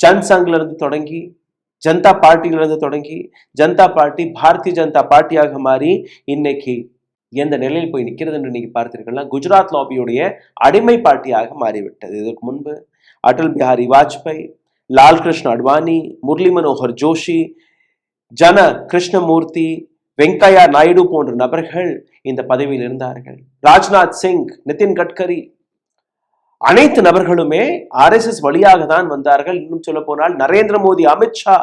ஜன்சங்ல இருந்து தொடங்கி, ஜனதா பார்ட்டியிலிருந்து தொடங்கி, ஜனதா பார்ட்டி பாரதிய ஜனதா பார்ட்டியாக மாறி இன்னைக்கு எந்த நிலையில் போய் நிற்கிறது என்று நீங்க பார்த்தீர்கள்னா, குஜராத் லாபியுடைய அடிமை பார்ட்டியாக மாறிவிட்டது. இதற்கு முன்பு அடல் பிஹாரி வாஜ்பாய், லால் கிருஷ்ண அட்வானி, முரளி மனோகர் ஜோஷி, ஜன கிருஷ்ணமூர்த்தி, வெங்கையா நாயுடு போன்ற நபர்கள் இந்த பதவியில் இருந்தார்கள். ராஜ்நாத் சிங், நிதின் கட்கரி, அனைத்து நபர்களுமே RSS வழியாக தான் வந்தார்கள். இன்னும் சொல்ல போனால் நரேந்திர மோடி, அமித்ஷா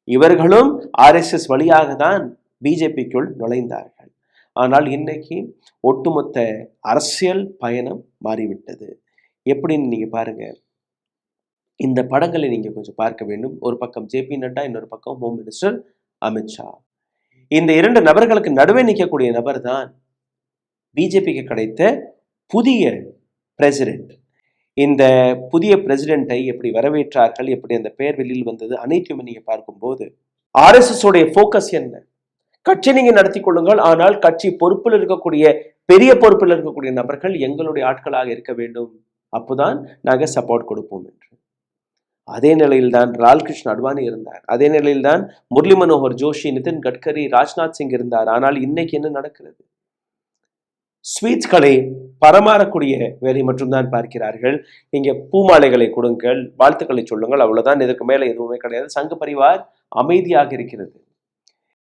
இவர்களும் RSS வழியாக தான் பிஜேபிக்குள் நுழைந்தார்கள். ஆனால் இன்னைக்கு ஒட்டுமொத்த அரசியல் பயணம் மாறிவிட்டது. எப்படின்னு நீங்க பாருங்க, இந்த படங்களை நீங்க கொஞ்சம் பார்க்க வேண்டும். ஒரு பக்கம் JP நட்டா, இன்னொரு பக்கம் ஹோம் மினிஸ்டர் அமித்ஷா. இந்த இரண்டு நபர்களுக்கு நடுவே நிற்கக்கூடிய நபர் தான் பிஜேபிக்கு கிடைத்த புதிய பிரசிடென்ட். இந்த புதிய பிரசிடென்ட்டை எப்படி வரவேற்றார்கள், எப்படி அந்த பெயர் வெளியில் வந்தது, அனைத்தையுமே நீங்க பார்க்கும்போது RSS உடைய போக்கஸ் என்ன? கட்சி நீங்க நடத்தி கொள்ளுங்கள், ஆனால் கட்சி பொறுப்பில் இருக்கக்கூடிய பெரிய பொறுப்பில் இருக்கக்கூடிய நபர்கள் எங்களுடைய ஆட்களாக இருக்க வேண்டும், அப்போதான் நாங்க சப்போர்ட் கொடுப்போம் என்று. அதே நிலையில்தான் லால்கிருஷ்ண அட்வானி இருந்தார். அதே நிலையில்தான் முரளி மனோகர் ஜோஷி, நிதின் கட்கரி, ராஜ்நாத் சிங் இருந்தார். ஆனால் இன்னைக்கு என்ன நடக்கிறது? ஸ்வீட்ஸ்களை பரமாறக்கூடிய வேலை மட்டும்தான் பார்க்கிறார்கள். நீங்க பூமாலைகளை கொடுங்கள், வாழ்த்துக்களை சொல்லுங்கள், அவ்வளவுதான். இதற்கு மேல எதுவுமே கிடையாது. சங்க பரிவார் அமைதியாக இருக்கிறது.